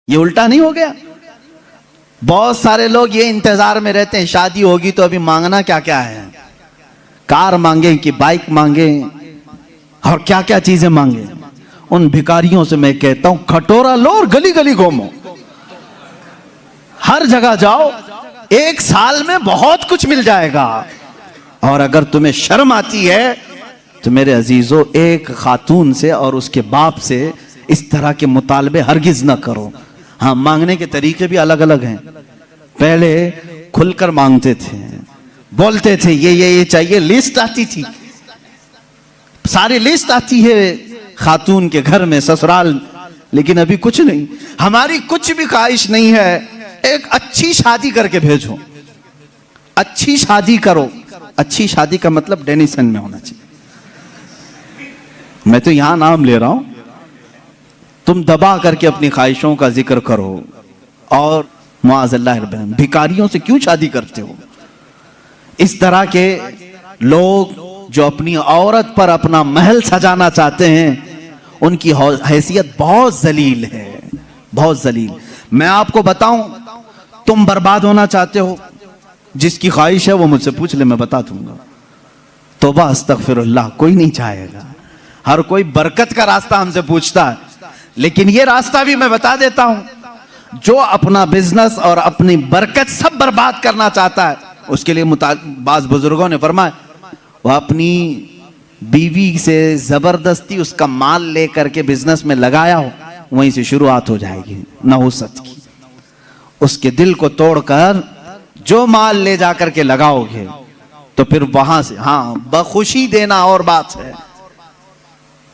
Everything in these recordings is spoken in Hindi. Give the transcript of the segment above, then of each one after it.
ये उल्टा नहीं हो गया? बहुत सारे लोग ये इंतजार में रहते हैं शादी होगी तो अभी मांगना क्या क्या है, कार मांगे कि बाइक मांगे और क्या क्या चीजें मांगे। उन भिखारियों से मैं कहता हूं खटोरा लो और गली गली घूमो, हर जगह जाओ, एक साल में बहुत कुछ मिल जाएगा। और अगर तुम्हें शर्म आती है तो मेरे अजीजों, एक खातून से और उसके बाप से इस तरह के मुतालबे हरगिज ना करो। हाँ, मांगने के तरीके भी अलग अलग हैं। पहले खुलकर मांगते थे, बोलते थे ये चाहिए, लिस्ट आती थी, सारी लिस्ट आती है खातून के घर में, ससुराल। लेकिन अभी कुछ नहीं, हमारी कुछ भी ख्वाहिश नहीं है, एक अच्छी शादी करके भेजो, अच्छी शादी करो। अच्छी शादी का मतलब डेनिसन में होना चाहिए। मैं तो यहां नाम ले रहा हूं, तुम दबा करके अपनी ख्वाहिशों का जिक्र करो। और मुआज़ल्लाह भिखारियों से क्यों शादी करते हो? इस तरह के लोग जो अपनी औरत पर अपना महल सजाना चाहते हैं, उनकी हैसियत बहुत जलील है, बहुत जलील। मैं आपको बताऊं, तुम बर्बाद होना चाहते हो, जिसकी ख्वाहिश है वो मुझसे पूछ ले, मैं बता दूंगा। तौबा अस्तगफिरुल्लाह, कोई नहीं चाहेगा। हर कोई बरकत का रास्ता हमसे पूछता है, लेकिन ये रास्ता भी मैं बता देता हूं। जो अपना बिजनेस और अपनी बरकत सब बर्बाद करना चाहता है, उसके लिए बाज़ बुजुर्गों ने फरमाया, वह अपनी बीवी से जबरदस्ती उसका माल लेकर के बिजनेस में लगाया हो, वहीं से शुरुआत हो जाएगी नहुसत की। उसके दिल को तोड़कर जो माल ले जाकर के लगाओगे तो फिर वहां से, हाँ, बखुशी देना और बात है,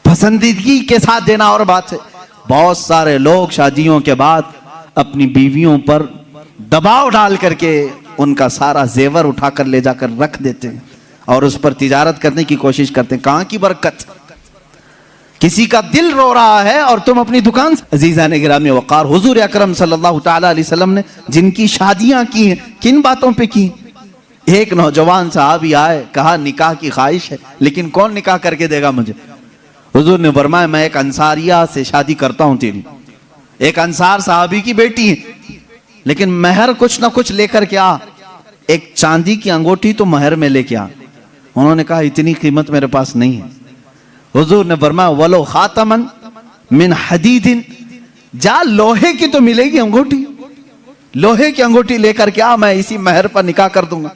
पसंदीदगी के साथ देना और बात है। बहुत सारे लोग शादियों के बाद अपनी बीवियों पर दबाव डाल करके उनका सारा जेवर उठाकर ले जाकर रख देते हैं और उस पर तिजारत करने की कोशिश करते हैं। कहां की बरकत? किसी का दिल रो रहा है और तुम अपनी दुकान से। अजीज़ान गिरामी वक़ार, हुजूर अकरम सल्लल्लाहु तआला अलैहि वसल्लम ने जिनकी शादियां की हैं, किन बातों पे की? एक नौजवान साहबी आए, कहा निकाह की ख्वाहिश है, लेकिन कौन निकाह करके देगा मुझे? हुजूर ने फरमाया, मैं एक अंसारिया से शादी करता हूं तेरी। एक अंसार साहबी की बेटी है, लेकिन महर कुछ ना कुछ लेकर के आ, एक चांदी की अंगूठी तो महर में लेके आ। उन्होंने कहा इतनी कीमत मेरे पास नहीं है। हुजूर ने फरमाया, वलो खातमन मिन हदीदिन, जा लोहे की तो मिलेगी अंगूठी, लोहे की अंगूठी लेकर के आ, मैं इसी महर पर निकाह कर दूंगा।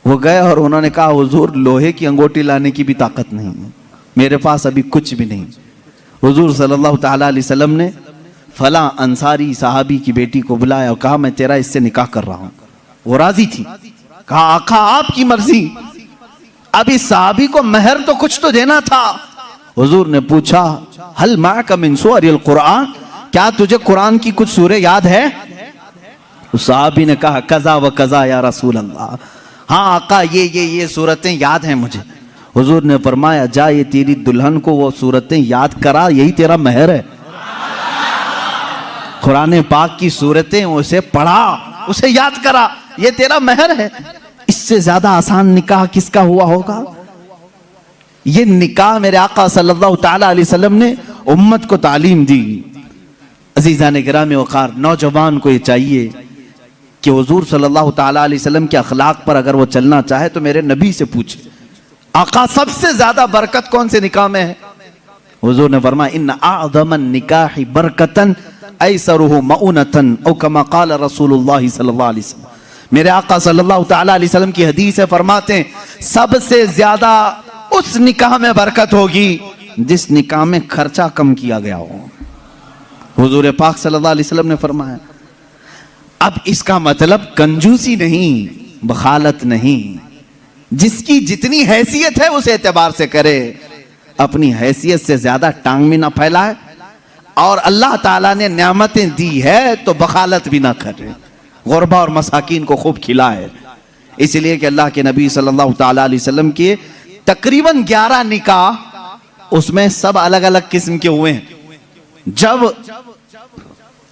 वो गए और उन्होंने कहा, हुजूर लोहे की अंगूठी लाने की भी ताकत नहीं है, मेरे पास अभी कुछ भी नहीं। हुजूर सल्लल्लाहु तआला अलैहि वसल्लम ने फला अंसारी साहबी की बेटी को बुलाया और कहा, मैं तेरा इससे निकाह कर रहा हूं। वो राजी थी। कहा, आका आपकी मर्जी। अब इस साहबी को महर तो कुछ तो देना था। हुजूर ने पूछा, हल माका मिन सूरिल कुरान, क्या तुझे कुरान की कुछ सूरे याद है? उस साहबी ने कहा, कज़ा व कज़ा या रसूल अल्लाह, हाँ आका ये सूरतें याद हैं मुझे। हुजूर ने फरमाया, जा ये तेरी दुल्हन को वो सूरतें याद करा, यही तेरा महर है। कुरान पाक की सूरतें उसे पढ़ा, उसे याद करा, ये तेरा महर है। इससे ज्यादा आसान निकाह किसका हुआ होगा? ये निकाह मेरे आका सल्लल्लाहु तआला अलैहि वसल्लम ने उम्मत को तालीम दी। अजीज़ान गिरामी वक़ार, नौजवान को ये चाहिए कि हुजूर सल्लल्लाहु तआला अलैहि वसल्लम के अखलाक पर अगर वो चलना चाहे तो मेरे नबी से पूछे, आका सबसे ज्यादा बरकत कौन से निकाह में है? हुजूर ने फरमाया, इन्न अअज़मन निकाहि बरकतन ऐसरुहु मऊनतन औ कमा क़ाल रसूलुल्लाह सल्लल्लाहु अलैहि वसल्लम। मेरे आका सल्लल्लाहु तआला अलैहि वसल्लम की हदीस है, फरमाते हैं सबसे ज्यादा उस निकाह में बरकत होगी जिस निकाह में खर्चा कम किया गया हो। हुजूर पाक सल्लल्लाहु अलैहि वसल्लम ने फरमाया। अब इसका मतलब कंजूसी नहीं, बखालत नहीं, जिसकी जितनी हैसियत है उस एतबार से करे, अपनी हैसियत से ज्यादा टांग भी ना फैलाए, और अल्लाह ताला ने नेमतें दी है तो बखालत भी ना करे, गुरबा और मसाकीन को खूब खिलाए। इसलिए कि अल्लाह के नबी सल्लल्लाहु तआला अलैहि वसल्लम के तकरीबन 11 निकाह, उसमें सब अलग अलग किस्म के हुए हैं। जब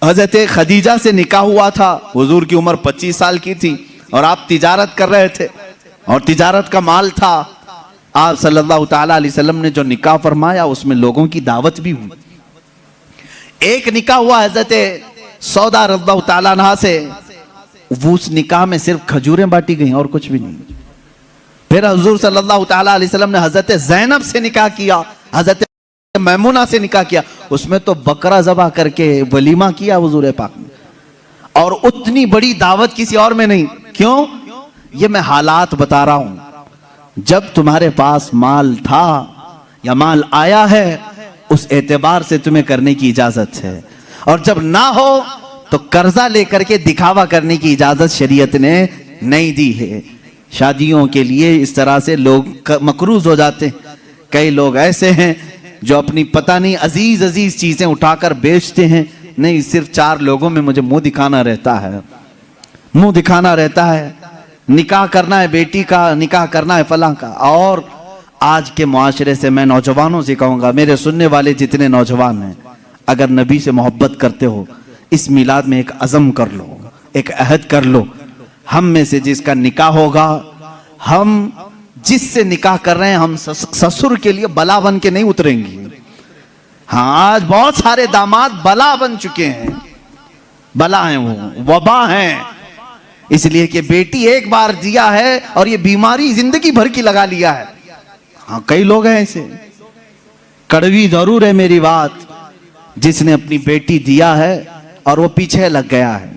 हजरत खदीजा से निकाह हुआ था, हुजूर की उम्र 25 साल की थी और आप तिजारत कर रहे थे और तिजारत का माल था। आप सल्लल्लाहु तआला अलैहि वसल्लम ने जो निकाह फरमाया उसमें लोगों की दावत भी हुई। एक निकाह हुआ हजरत सौदा रज़ियल्लाहु ताला अन्हा से वो उस निकाह में सिर्फ खजूरें बांटी गई और कुछ भी नहीं। फिर हुजूर सल्लल्लाहु ताला अलैहि वसल्लम ने हजरत ज़ैनब से निकाह किया, हजरत मैमुना से निकाह किया, उसमें तो बकरा ज़बह करके वलीमा किया हुजूर पाक ने, और उतनी बड़ी दावत किसी और में नहीं। क्यों? ये मैं हालात बता रहा हूं। जब तुम्हारे पास माल था या माल आया है, उस एतबार से तुम्हें करने की इजाजत है, और जब ना हो तो कर्जा लेकर के दिखावा करने की इजाजत शरीयत ने नहीं दी है। शादियों के लिए इस तरह से लोग मकरूज हो जाते हैं। कई लोग ऐसे हैं जो अपनी पता नहीं अजीज अजीज चीजें उठाकर बेचते हैं, नहीं सिर्फ 4 लोगों में मुझे मुंह दिखाना रहता है, मुंह दिखाना रहता है, निकाह करना है बेटी का, निकाह करना है फलां का। और आज के मुआशरे से मैं नौजवानों से कहूंगा, मेरे सुनने वाले जितने नौजवान हैं, अगर नबी से मोहब्बत करते हो, इस मिलाद में एक अज़म कर लो, एक अहद कर लो, हम में से जिसका निकाह होगा, हम जिससे निकाह कर रहे हैं, हम ससुर के लिए बला बन के नहीं उतरेंगे। हाँ, आज बहुत सारे दामाद बला बन चुके हैं, बला हैं, वो वबा हैं, इसलिए कि बेटी एक बार दिया है और ये बीमारी जिंदगी भर की लगा लिया है। हाँ, कई लोग हैं ऐसे। कड़वी जरूर है मेरी बात, जिसने अपनी बेटी दिया है और वो पीछे लग गया है।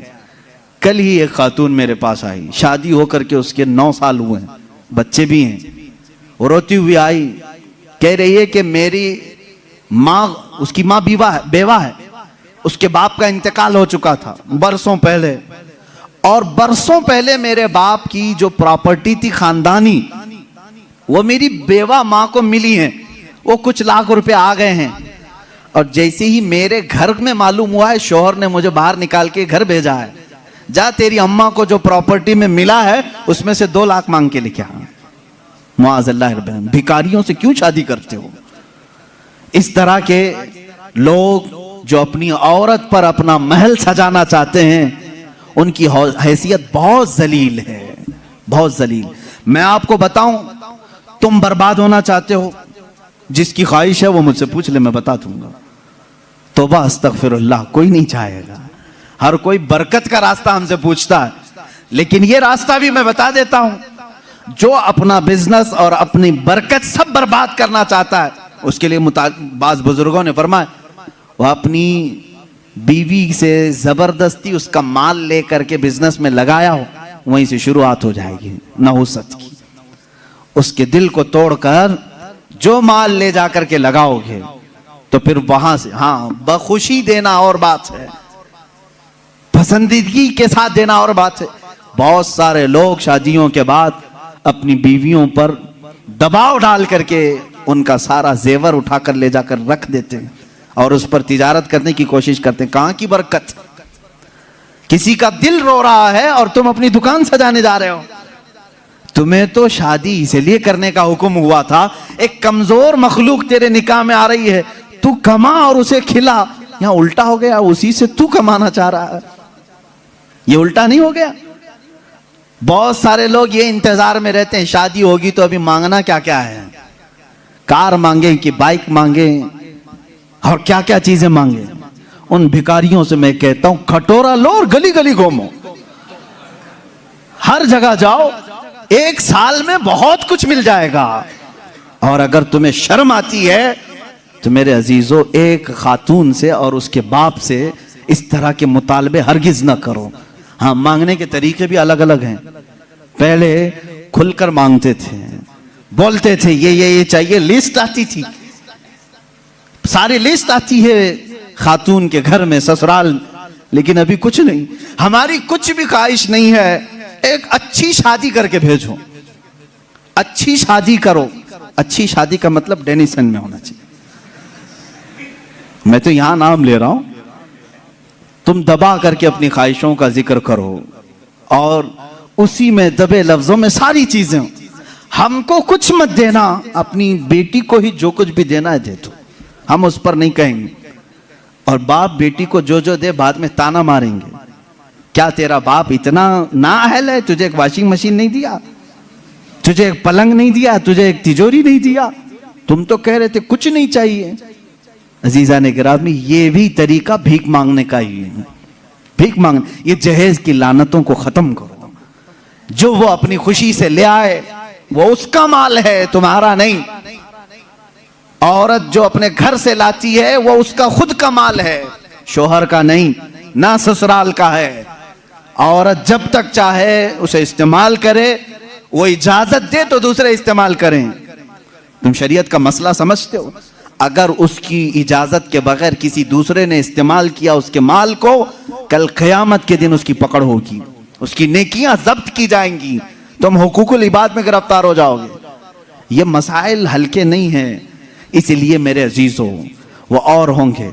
कल ही एक खातून मेरे पास आई, शादी होकर के उसके 9 साल हुए हैं, बच्चे भी हैं। वो रोती हुई आई, कह रही है कि मेरी माँ, उसकी माँ बेवा है, उसके बाप का इंतकाल हो चुका था बरसों पहले, और बरसों पहले मेरे बाप की जो प्रॉपर्टी थी खानदानी, वो मेरी बेवा माँ को मिली है। वो कुछ लाख रुपए आ गए हैं, और जैसे ही मेरे घर में मालूम हुआ है, शोहर ने मुझे बाहर निकाल के घर भेजा है, जा तेरी अम्मा को जो प्रॉपर्टी में मिला है उसमें से 2 लाख मांग के लेके आ। मुआज़ल्लाह, भिखारियों से क्यों शादी करते हो? इस तरह के लोग जो अपनी औरत पर अपना महल सजाना चाहते हैं, उनकी हैसियत बहुत जलील है, बहुत जलील। मैं आपको बताऊं, तुम बर्बाद होना चाहते हो, जिसकी ख्वाहिश है वो मुझसे पूछ ले, मैं बता दूंगा। तौबा अस्तगफिरुल्लाह, कोई नहीं चाहेगा। हर कोई बरकत का रास्ता हमसे पूछता है, लेकिन ये रास्ता भी मैं बता देता हूं। जो अपना बिजनेस और अपनी बरकत सब बर्बाद करना चाहता है, उसके लिए बाज़ बुजुर्गों ने फरमाया, वह अपनी बीवी से जबरदस्ती उसका माल लेकर के बिजनेस में लगाया हो, वहीं से शुरुआत हो जाएगी नहुसत की। उसके दिल को तोड़कर जो माल ले जाकर के लगाओगे, तो फिर वहां से, हाँ, बखुशी देना और बात है, पसंदीदगी के साथ देना और बात है। बहुत सारे लोग शादियों के बाद अपनी बीवियों पर दबाव डाल करके उनका सारा जेवर उठाकर ले जाकर रख देते हैं और उस पर तिजारत करने की कोशिश करते हैं। कहां की बरकत? किसी का दिल रो रहा है और तुम अपनी दुकान सजाने जा रहे हो। तुम्हें तो शादी इसलिए करने का हुक्म हुआ था, एक कमजोर मखलूक तेरे निकाह में आ रही है, तू कमा और उसे खिला। यहां उल्टा हो गया, उसी से तू कमाना चाह रहा है। ये उल्टा नहीं हो गया? बहुत सारे लोग ये इंतजार में रहते हैं, शादी होगी तो अभी मांगना क्या क्या है, कार मांगे कि बाइक मांगे और क्या क्या चीजें मांगे। उन भिखारियों से मैं कहता हूं, खटोरा लो और गली गली घूमो, हर जगह जाओ, 1 साल में बहुत कुछ मिल जाएगा। और अगर तुम्हें शर्म आती है तो मेरे अजीजों, एक खातून से और उसके बाप से इस तरह के मुतालबे हरगिज ना करो। हाँ, मांगने के तरीके भी अलग अलग हैं। पहले खुलकर मांगते थे, बोलते थे ये चाहिए, लिस्ट आती थी, सारी लिस्ट आती है खातून के घर में, ससुराल। लेकिन अभी कुछ नहीं, हमारी कुछ भी ख्वाहिश नहीं है, एक अच्छी शादी करके भेजो, अच्छी शादी करो। अच्छी शादी का मतलब डेनिसन में होना चाहिए। मैं तो यहां नाम ले रहा हूं, तुम दबा करके अपनी ख्वाहिशों का जिक्र करो और उसी में दबे लफ्जों में सारी चीजें। हमको कुछ मत देना, अपनी बेटी को ही जो कुछ भी देना है दे दो, हम उस पर नहीं कहेंगे। और बाप बेटी को जो जो दे, बाद में ताना मारेंगे, क्या तेरा बाप इतना नाअहल है, तुझे एक वॉशिंग मशीन नहीं दिया, तुझे एक पलंग नहीं दिया, तुझे एक तिजोरी नहीं दिया, तुम तो कह रहे थे कुछ नहीं चाहिए। अजीजा ने गिरामी, ये भी तरीका भीख मांगने का ही है। भीख मांग, ये जहेज की लानतों को खत्म करो। जो वो अपनी खुशी से ले आए वो उसका माल है, तुम्हारा नहीं। औरत जो अपने घर से लाती है वो उसका खुद का माल है, शोहर का नहीं, ना ससुराल का है। औरत जब तक चाहे उसे इस्तेमाल करे, वो इजाजत दे तो दूसरे इस्तेमाल करें। तुम शरीयत का मसला समझते हो? अगर उसकी इजाजत के बगैर किसी दूसरे ने इस्तेमाल किया उसके माल को, कल क़यामत के दिन उसकी पकड़ होगी, उसकी नेकियां जब्त की जाएंगी, तुम हुकूकुल इबाद में गिरफ्तार हो जाओगे। ये मसाइल हल्के नहीं हैं, इसलिए मेरे अजीजों वो और होंगे।